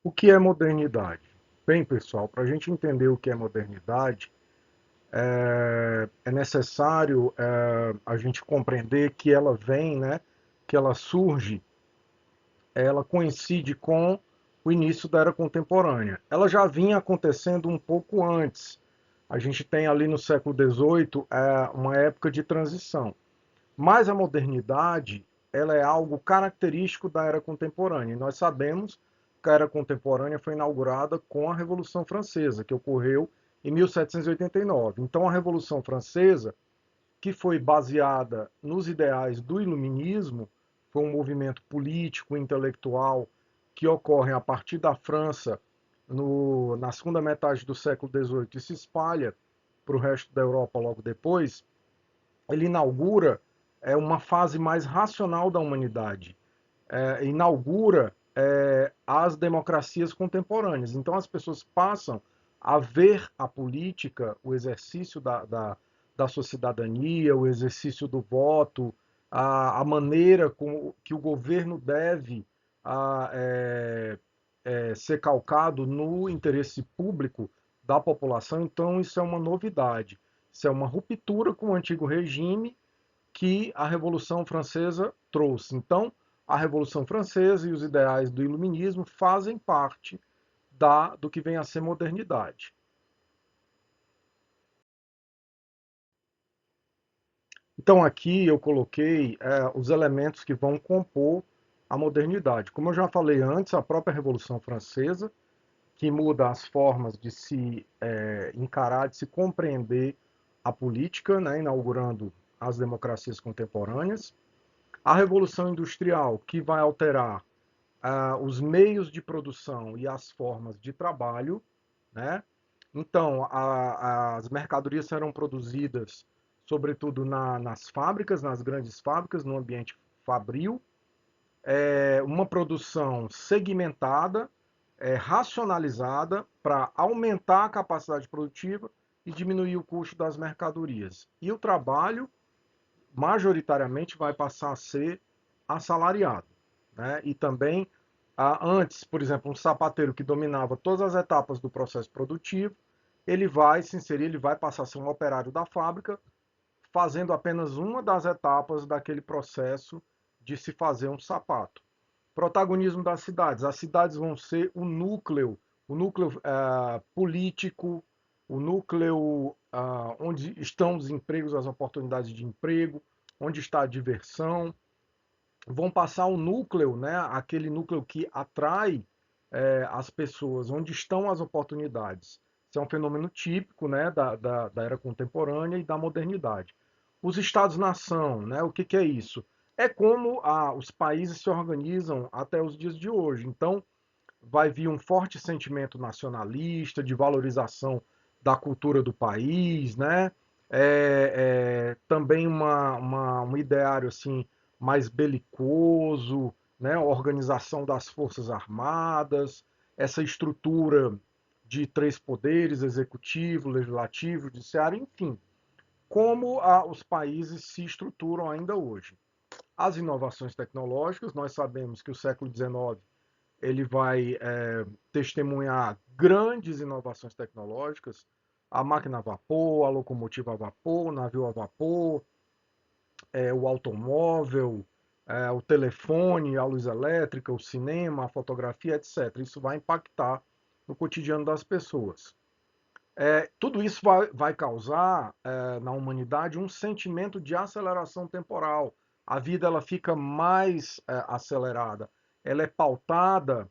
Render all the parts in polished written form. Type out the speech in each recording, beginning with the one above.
O que é modernidade? Bem, pessoal, para a gente entender o que é modernidade, é necessário a gente compreender que ela vem, né, que ela surge, ela coincide com o início da Era Contemporânea. Ela já vinha acontecendo um pouco antes. A gente tem ali no século XVIII uma época de transição. Mas a modernidade, ela é algo característico da Era Contemporânea. E nós sabemos que a Era Contemporânea foi inaugurada com a Revolução Francesa, que ocorreu em 1789. Então, a Revolução Francesa, que foi baseada nos ideais do Iluminismo, foi um movimento político, intelectual, que ocorre a partir da França na segunda metade do século XVIII e se espalha para o resto da Europa logo depois. Ele inaugura uma fase mais racional da humanidade, inaugura as democracias contemporâneas. Então as pessoas passam a ver a política, o exercício da sua cidadania, o exercício do voto, a maneira que o governo deve ser calcado no interesse público da população. Então isso é uma novidade, isso é uma ruptura com o antigo regime que a Revolução Francesa trouxe. Então, a Revolução Francesa e os ideais do Iluminismo fazem parte do que vem a ser modernidade. Então, aqui eu coloquei os elementos que vão compor a modernidade. Como eu já falei antes, a própria Revolução Francesa, que muda as formas de se encarar, de se compreender a política, né, inaugurando as democracias contemporâneas. A Revolução Industrial, que vai alterar os meios de produção e as formas de trabalho, né? Então, as mercadorias serão produzidas, sobretudo nas fábricas, nas grandes fábricas, no ambiente fabril, uma produção segmentada, racionalizada, para aumentar a capacidade produtiva e diminuir o custo das mercadorias. E o trabalho, majoritariamente, vai passar a ser assalariado, né? E também, antes, por exemplo, um sapateiro que dominava todas as etapas do processo produtivo, ele vai se inserir, ele vai passar a ser um operário da fábrica, fazendo apenas uma das etapas daquele processo de se fazer um sapato. Protagonismo das cidades. As cidades vão ser o núcleo político, o núcleo onde estão os empregos, as oportunidades de emprego, onde está a diversão. Vão passar o núcleo, né, aquele núcleo que atrai as pessoas, onde estão as oportunidades. Isso é um fenômeno típico, né, da era contemporânea e da modernidade. Os Estados-nação, né, o que, que é isso? É como os países se organizam até os dias de hoje. Então, vai vir um forte sentimento nacionalista, de valorização da cultura do país, né? Também um ideário assim mais belicoso, né? A organização das forças armadas, essa estrutura de três poderes, executivo, legislativo, judiciário, enfim, como os países se estruturam ainda hoje. As inovações tecnológicas, nós sabemos que o século XIX ele vai testemunhar grandes inovações tecnológicas, a máquina a vapor, a locomotiva a vapor, o navio a vapor, o automóvel, o telefone, a luz elétrica, o cinema, a fotografia, etc. Isso vai impactar no cotidiano das pessoas. Tudo isso vai causar na humanidade um sentimento de aceleração temporal. A vida ela fica mais acelerada, ela é pautada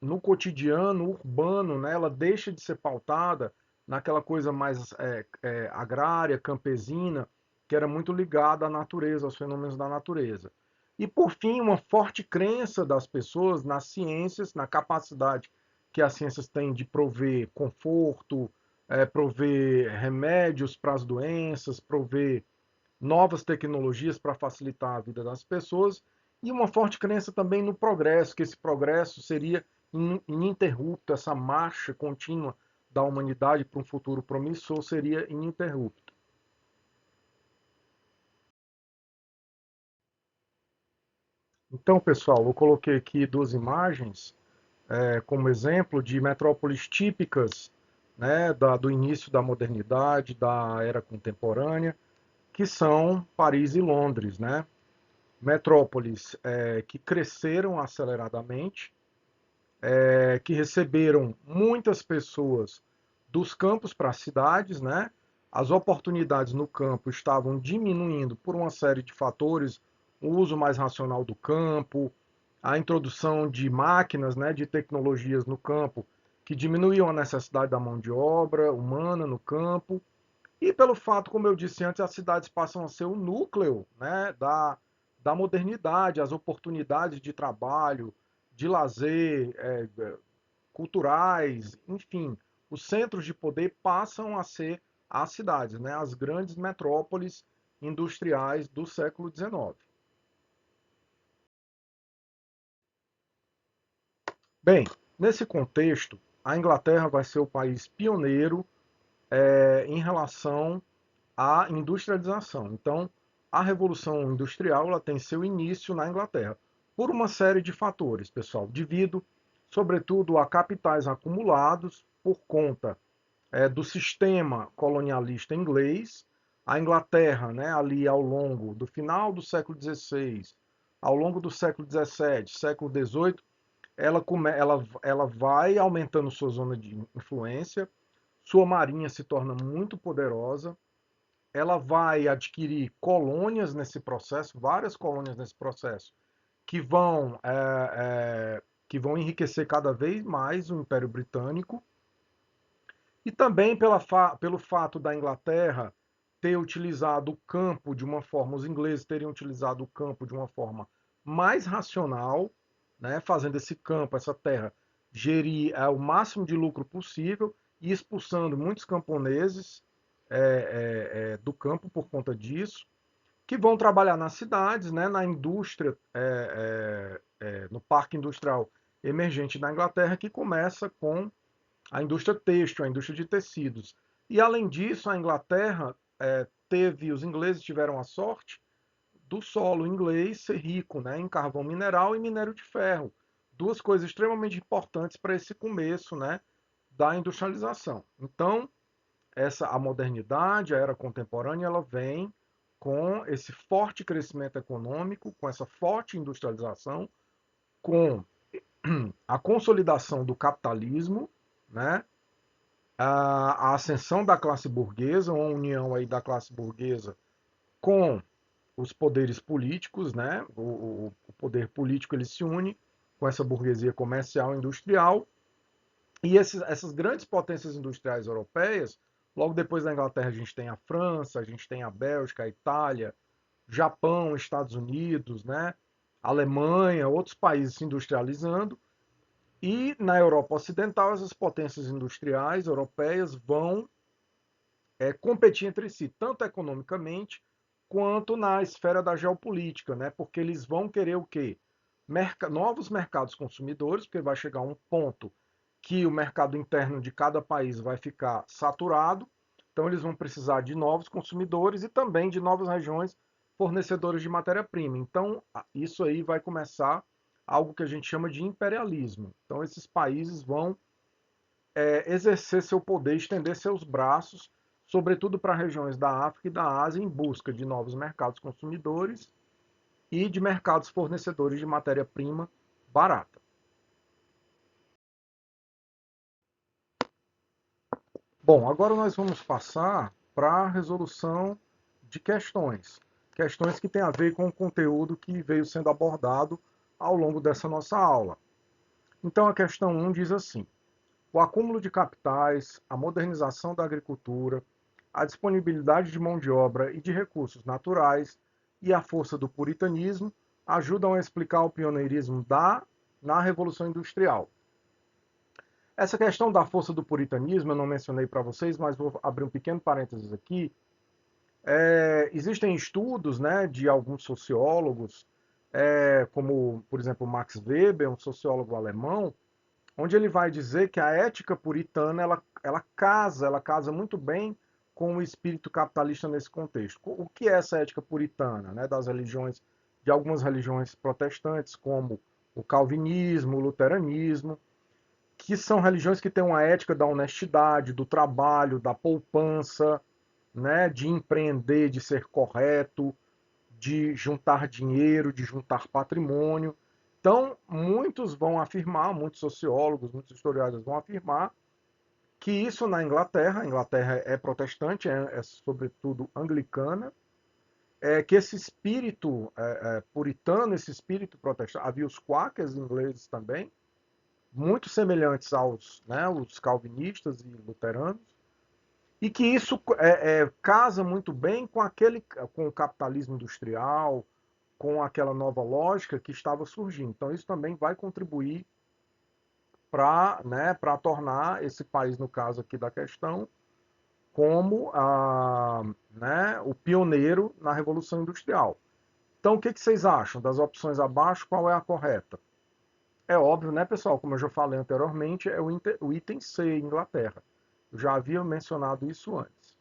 no cotidiano urbano, né? Ela deixa de ser pautada naquela coisa mais agrária, campesina, que era muito ligada à natureza, aos fenômenos da natureza. E, por fim, uma forte crença das pessoas nas ciências, na capacidade que as ciências têm de prover conforto, prover remédios para as doenças, prover novas tecnologias para facilitar a vida das pessoas e uma forte crença também no progresso, que esse progresso seria ininterrupto, essa marcha contínua da humanidade para um futuro promissor seria ininterrupto. Então, pessoal, eu coloquei aqui duas imagens como exemplo de metrópoles típicas, né, do início da modernidade, da era contemporânea, que são Paris e Londres, né? Metrópoles que cresceram aceleradamente, que receberam muitas pessoas dos campos para as cidades, né? As oportunidades no campo estavam diminuindo por uma série de fatores, o uso mais racional do campo, a introdução de máquinas, né, de tecnologias no campo que diminuíam a necessidade da mão de obra humana no campo, e pelo fato, como eu disse antes, as cidades passam a ser o núcleo, né, da modernidade, as oportunidades de trabalho, de lazer, culturais, enfim, os centros de poder passam a ser as cidades, né, as grandes metrópoles industriais do século XIX. Bem, nesse contexto, a Inglaterra vai ser o país pioneiro em relação à industrialização. Então, a Revolução Industrial ela tem seu início na Inglaterra, por uma série de fatores, pessoal, devido, sobretudo, a capitais acumulados por conta do sistema colonialista inglês. A Inglaterra, né, ali ao longo do final do século XVI, ao longo do século XVII, século XVIII, ela vai aumentando sua zona de influência, sua marinha se torna muito poderosa, ela vai adquirir colônias nesse processo, várias colônias nesse processo, que vão, que vão enriquecer cada vez mais o Império Britânico, e também pelo fato da Inglaterra ter utilizado o campo de uma forma, os ingleses terem utilizado o campo de uma forma mais racional, né, fazendo esse campo, essa terra, gerir o máximo de lucro possível e expulsando muitos camponeses do campo por conta disso, que vão trabalhar nas cidades, né, na indústria, no parque industrial emergente da Inglaterra, que começa com a indústria têxtil, a indústria de tecidos. E além disso, a Inglaterra os ingleses tiveram a sorte do solo inglês ser rico, né, em carvão mineral e minério de ferro, duas coisas extremamente importantes para esse começo, né, da industrialização. Então, a modernidade, a era contemporânea, ela vem com esse forte crescimento econômico, com essa forte industrialização, com a consolidação do capitalismo, né, a ascensão da classe burguesa, uma união aí da classe burguesa com os poderes políticos, né? O poder político ele se une com essa burguesia comercial e industrial, e essas grandes potências industriais europeias, logo depois da Inglaterra a gente tem a França, a gente tem a Bélgica, a Itália, Japão, Estados Unidos, né? Alemanha, outros países se industrializando, e na Europa Ocidental essas potências industriais europeias vão competir entre si, tanto economicamente quanto na esfera da geopolítica, né? Porque eles vão querer o quê? Novos mercados consumidores, porque vai chegar um ponto que o mercado interno de cada país vai ficar saturado, então eles vão precisar de novos consumidores e também de novas regiões fornecedoras de matéria-prima. Então, isso aí vai começar algo que a gente chama de imperialismo. Então, esses países vão exercer seu poder, estender seus braços, sobretudo para regiões da África e da Ásia, em busca de novos mercados consumidores e de mercados fornecedores de matéria-prima barata. Bom, agora nós vamos passar para a resolução de questões. Questões que têm a ver com o conteúdo que veio sendo abordado ao longo dessa nossa aula. Então, a questão 1 diz assim: o acúmulo de capitais, a modernização da agricultura, a disponibilidade de mão de obra e de recursos naturais e a força do puritanismo ajudam a explicar o pioneirismo na Revolução Industrial. Essa questão da força do puritanismo eu não mencionei para vocês, mas vou abrir um pequeno parênteses aqui. Existem estudos, né, de alguns sociólogos, como, por exemplo, Max Weber, um sociólogo alemão, onde ele vai dizer que a ética puritana ela casa muito bem com o espírito capitalista nesse contexto. O que é essa ética puritana, né, das religiões de algumas religiões protestantes, como o calvinismo, o luteranismo, que são religiões que têm uma ética da honestidade, do trabalho, da poupança, né, de empreender, de ser correto, de juntar dinheiro, de juntar patrimônio. Então, muitos vão afirmar, muitos sociólogos, muitos historiadores vão afirmar que isso na Inglaterra, a Inglaterra é protestante, é sobretudo anglicana, que esse espírito puritano, esse espírito protestante, havia os quakers ingleses também, muito semelhantes aos, né, os calvinistas e luteranos, e que isso casa muito bem com o capitalismo industrial, com aquela nova lógica que estava surgindo. Então isso também vai contribuir para, né, para tornar esse país, no caso aqui da questão, como né, o pioneiro na Revolução Industrial. Então, o que vocês acham das opções abaixo? Qual é a correta? É óbvio, né, pessoal? Como eu já falei anteriormente, é o item C, Inglaterra. Eu já havia mencionado isso antes.